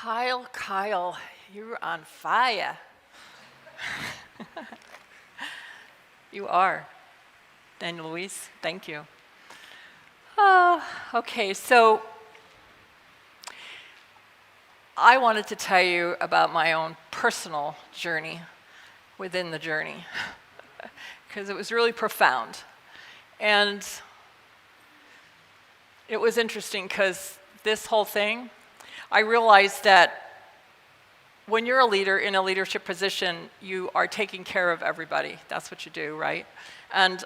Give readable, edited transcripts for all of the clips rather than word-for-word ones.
Kyle, you're on fire. You are. And Louise, thank you. Okay, so I wanted to tell you about my own personal journey within the journey, because it was really profound. And it was interesting because this whole thing, I realized that when you're a leader in a leadership position, you are taking care of everybody. That's what you do, right? And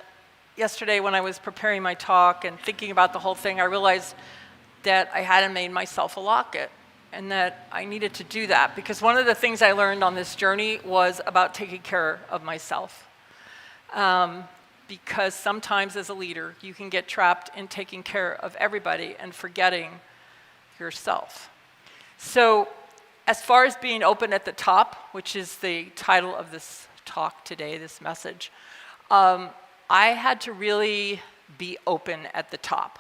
yesterday when I was preparing my talk and thinking about the whole thing, I realized that I hadn't made myself a locket and that I needed to do that, because one of the things I learned on this journey was about taking care of myself. Because sometimes as a leader, you can get trapped in taking care of everybody and forgetting yourself. So as far as being open at the top, which is the title of this talk today, this message, I had to really be open at the top.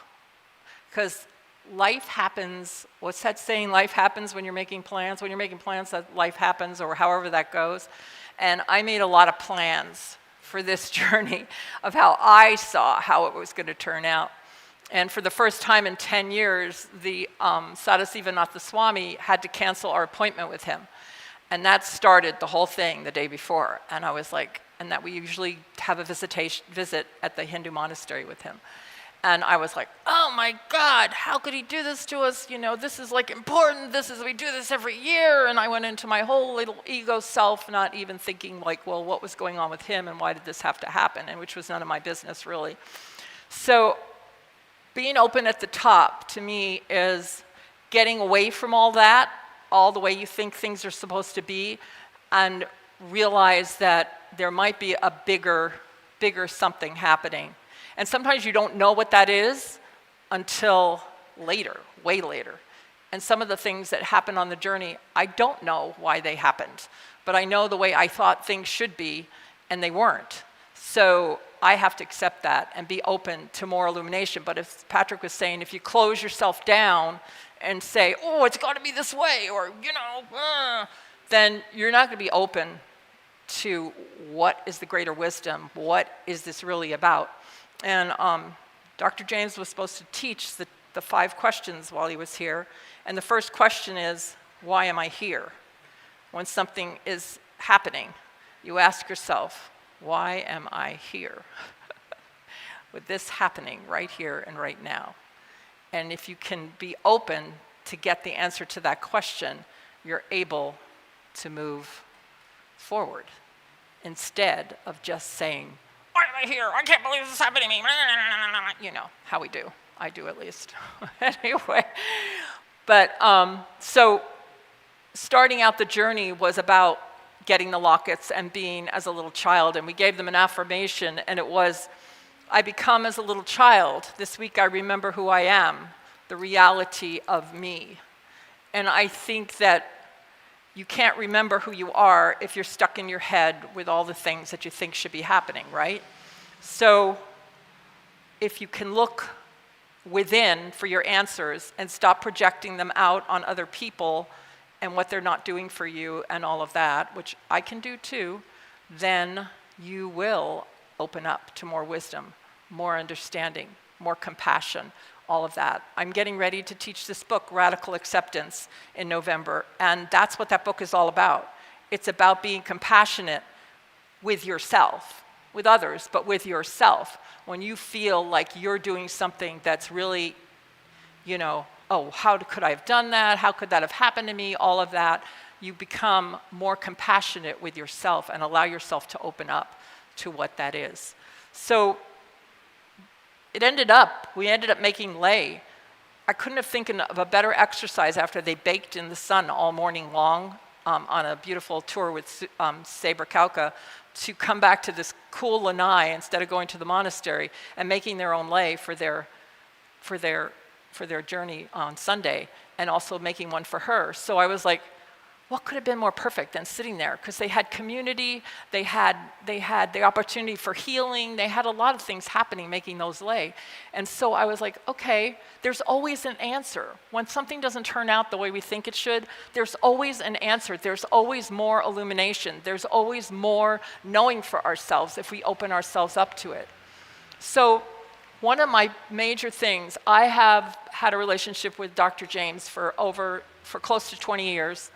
Because life happens, what's that saying? Life happens when you're making plans. When you're making plans, that life happens, or however that goes. And I made a lot of plans for this journey of how I saw how it was going to turn out. And for the first time in 10 years, the Sadasivanatha Swami had to cancel our appointment with him. And that started the whole thing the day before. And I was like, and that we usually have a visit at the Hindu monastery with him. And I was like, oh my God, how could he do this to us? You know, this is like important, we do this every year. And I went into my whole little ego self, not even thinking like, well, what was going on with him and why did this have to happen? And which was none of my business really. So being open at the top to me is getting away from all that, all the way you think things are supposed to be, and realize that there might be a bigger something happening. And sometimes you don't know what that is until later, way later. And some of the things that happen on the journey, I don't know why they happened, but I know the way I thought things should be, and they weren't. So I have to accept that and be open to more illumination. But as Patrick was saying, if you close yourself down and say, oh, it's got to be this way, or, then you're not going to be open to what is the greater wisdom, what is this really about. And Dr. James was supposed to teach the 5 questions while he was here. And the first question is, why am I here? When something is happening, you ask yourself, why am I here? With this happening right here and right now. And if you can be open to get the answer to that question, you're able to move forward instead of just saying, why am I here? I can't believe this is happening to me. You know, how we do. I do at least. Anyway. But so starting out the journey was about getting the lockets and being as a little child. And we gave them an affirmation, and it was, I become as a little child. This week I remember who I am, the reality of me. And I think that you can't remember who you are if you're stuck in your head with all the things that you think should be happening, right? So if you can look within for your answers and stop projecting them out on other people and what they're not doing for you and all of that, which I can do too, then you will open up to more wisdom, more understanding, more compassion, all of that. I'm getting ready to teach this book, Radical Acceptance, in November, and that's what that book is all about. It's about being compassionate with yourself, with others, but with yourself. When you feel like you're doing something that's really, oh, how could I have done that? How could that have happened to me? All of that. You become more compassionate with yourself and allow yourself to open up to what that is. So we ended up making lei. I couldn't have thinking of a better exercise after they baked in the sun all morning long on a beautiful tour with Saber Kauka to come back to this cool lanai instead of going to the monastery and making their own lei for their journey on Sunday, and also making one for her. So I was like, what could have been more perfect than sitting there? Because they had community, they had the opportunity for healing, they had a lot of things happening making those lay. And so I was like, okay, there's always an answer. When something doesn't turn out the way we think it should, there's always an answer. There's always more illumination. There's always more knowing for ourselves if we open ourselves up to it. So one of my major things, I have had a relationship with Dr. James for close to 20 years.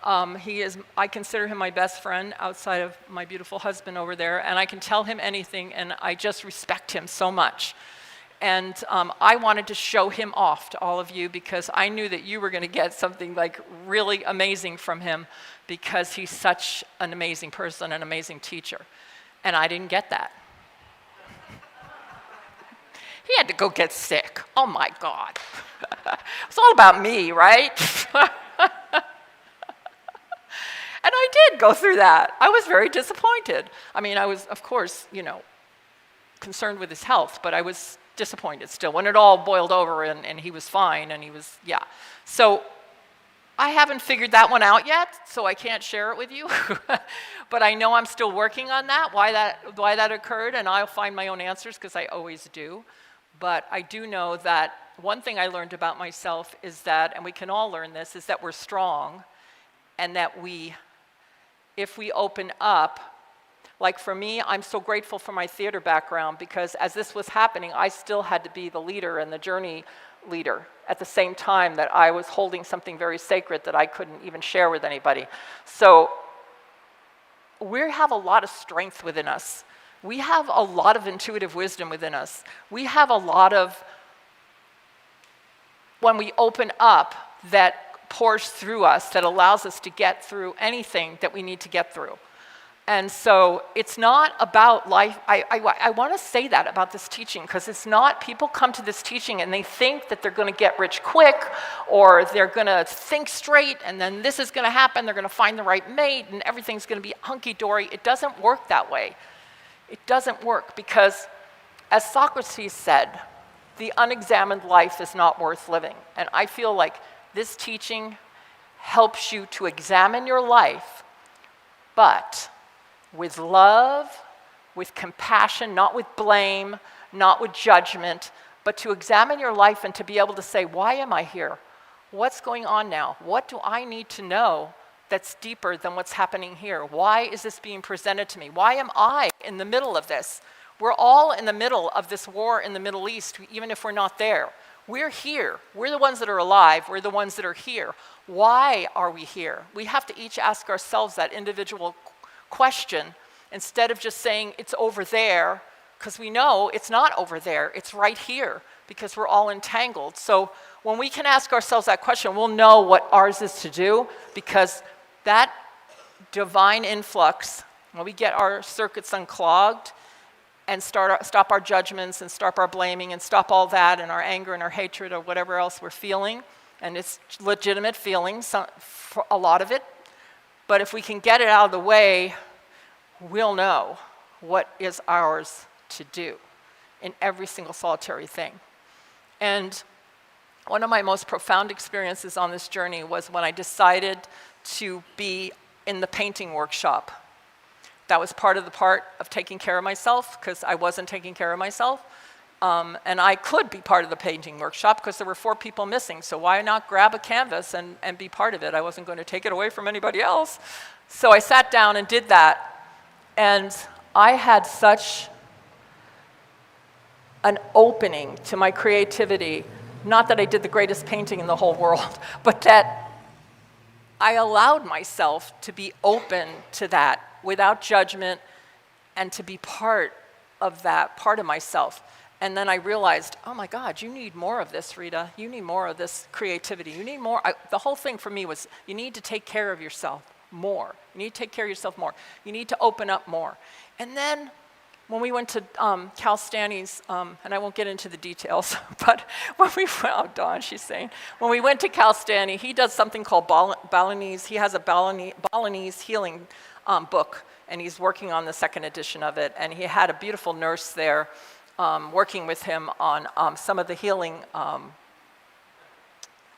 I consider him my best friend outside of my beautiful husband over there, and I can tell him anything, and I just respect him so much. And I wanted to show him off to all of you because I knew that you were going to get something like really amazing from him because he's such an amazing person, an amazing teacher. And I didn't get that. He had to go get sick. Oh my God. It's all about me, right? And I did go through that. I was very disappointed. I mean, I was, of course, concerned with his health, but I was disappointed still. When it all boiled over and he was fine and he was, yeah. So I haven't figured that one out yet, so I can't share it with you. But I know I'm still working on that, why that occurred, and I'll find my own answers because I always do. But I do know that one thing I learned about myself is that, and we can all learn this, is that we're strong and that if we open up, like for me, I'm so grateful for my theater background because as this was happening, I still had to be the leader and the journey leader at the same time that I was holding something very sacred that I couldn't even share with anybody. So we have a lot of strength within us. We have a lot of intuitive wisdom within us. We have a lot of, when we open up, that pours through us, that allows us to get through anything that we need to get through. And so it's not about life. I want to say that about this teaching because it's not, people come to this teaching and they think that they're going to get rich quick or they're going to think straight and then this is going to happen, they're going to find the right mate and everything's going to be hunky-dory. It doesn't work that way. It doesn't work because, as Socrates said, the unexamined life is not worth living. And I feel like this teaching helps you to examine your life, but with love, with compassion, not with blame, not with judgment, but to examine your life and to be able to say, why am I here? What's going on now? What do I need to know that's deeper than what's happening here? Why is this being presented to me? Why am I in the middle of this? We're all in the middle of this war in the Middle East, even if we're not there. We're here. We're the ones that are alive. We're the ones that are here. Why are we here? We have to each ask ourselves that individual question instead of just saying it's over there, because we know it's not over there. It's right here because we're all entangled. So when we can ask ourselves that question, we'll know what ours is to do because that divine influx, when we get our circuits unclogged, and stop our judgments and stop our blaming and stop all that and our anger and our hatred or whatever else we're feeling. And it's legitimate feelings, for a lot of it. But if we can get it out of the way, we'll know what is ours to do in every single solitary thing. And one of my most profound experiences on this journey was when I decided to be in the painting workshop. That was part of taking care of myself because I wasn't taking care of myself. And I could be part of the painting workshop because there were 4 people missing. So why not grab a canvas and be part of it? I wasn't going to take it away from anybody else. So I sat down and did that. And I had such an opening to my creativity. Not that I did the greatest painting in the whole world, but that I allowed myself to be open to that without judgment and to be part of that, part of myself. And then I realized, oh my God, you need more of this, Rita. You need more of this creativity. You need more. The whole thing for me was you need to take care of yourself more. You need to take care of yourself more. You need to open up more. And then when we went to Cal Stanny's, and I won't get into the details, but when we went, oh, Dawn, she's saying, when we went to Cal Stanny, he does something called Balinese. He has a Balinese healing book, and he's working on the 2nd edition of it. And he had a beautiful nurse there working with him on some of the healing,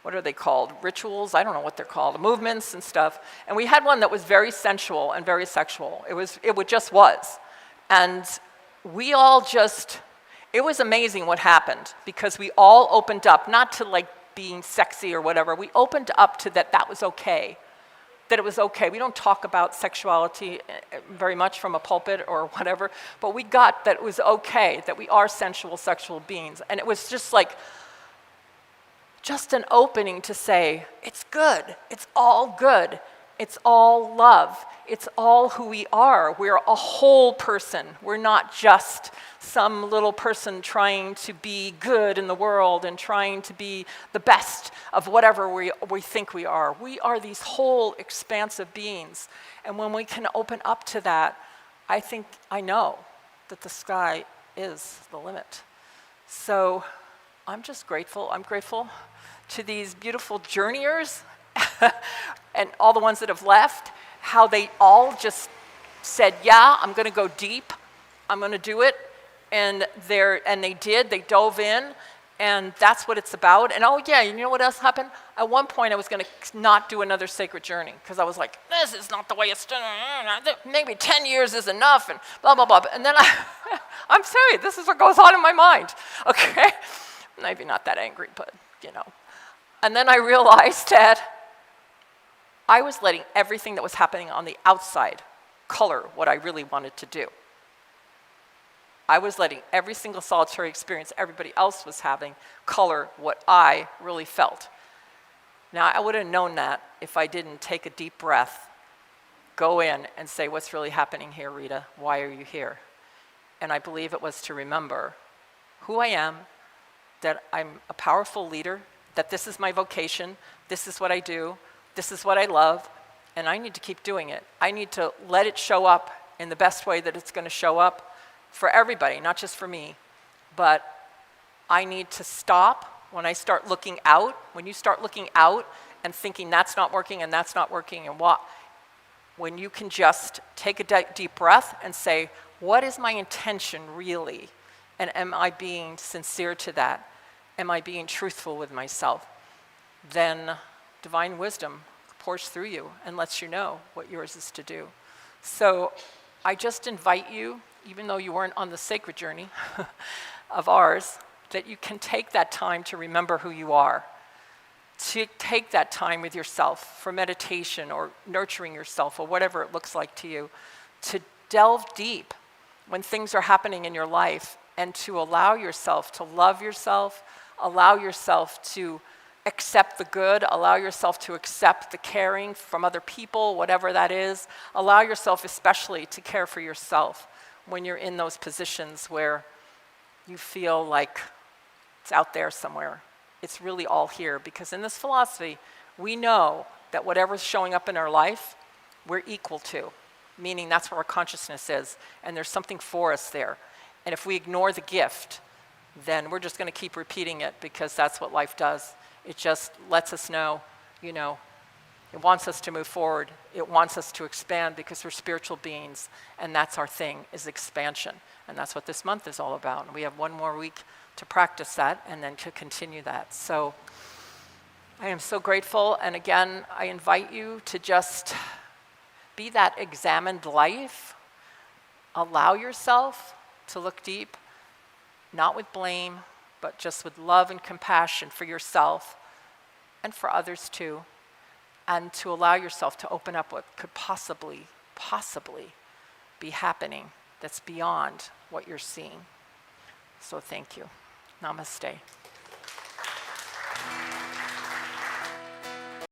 what are they called? Rituals? I don't know what they're called, movements and stuff. And we had one that was very sensual and very sexual. It just was. And we all just, it was amazing what happened because we all opened up, not to like being sexy or whatever, we opened up to that was okay. That it was okay. We don't talk about sexuality very much from a pulpit or whatever, but we got that it was okay, that we are sensual, sexual beings. And it was just like, just an opening to say, it's good, it's all good, it's all love, it's all who we are. We're a whole person. We're not just some little person trying to be good in the world and trying to be the best of whatever we think we are. We are these whole expansive beings. And when we can open up to that, I know that the sky is the limit. So I'm just grateful. I'm grateful to these beautiful journeyers and all the ones that have left, how they all just said, yeah, I'm going to go deep. I'm going to do it. And they did. They dove in. And that's what it's about. And oh, yeah, you know what else happened? At one point, I was going to not do another sacred journey because I was like, this is not the way it's done. Maybe 10 years is enough and blah, blah, blah. And then I'm serious. This is what goes on in my mind. Okay? Maybe not that angry, but, you know. And then I realized that I was letting everything that was happening on the outside color what I really wanted to do. I was letting every single solitary experience everybody else was having color what I really felt. Now, I would have known that if I didn't take a deep breath, go in and say, what's really happening here, Rita? Why are you here? And I believe it was to remember who I am, that I'm a powerful leader, that this is my vocation, this is what I do, this is what I love, and I need to keep doing it. I need to let it show up in the best way that it's going to show up for everybody, not just for me. But I need to stop when I start looking out. When you start looking out and thinking that's not working and that's not working and what, when you can just take a deep breath and say, what is my intention really? And am I being sincere to that? Am I being truthful with myself? Then divine wisdom pours through you and lets you know what yours is to do. So I just invite you, even though you weren't on the sacred journey of ours, that you can take that time to remember who you are, to take that time with yourself for meditation or nurturing yourself or whatever it looks like to you, to delve deep when things are happening in your life and to allow yourself to love yourself, allow yourself to accept the good, allow yourself to accept the caring from other people, whatever that is. Allow yourself especially to care for yourself when you're in those positions where you feel like it's out there somewhere. It's really all here, because in this philosophy, we know that whatever's showing up in our life, we're equal to, meaning that's where our consciousness is, and there's something for us there. And if we ignore the gift, then we're just going to keep repeating it, because that's what life does. It just lets us know, you know, it wants us to move forward. It wants us to expand, because we're spiritual beings, and that's our thing, is expansion. And that's what this month is all about. And we have one more week to practice that and then to continue that. So I am so grateful. And again, I invite you to just be that examined life. Allow yourself to look deep, not with blame, but just with love and compassion for yourself and for others too. And to allow yourself to open up what could possibly be happening that's beyond what you're seeing. So thank you. Namaste.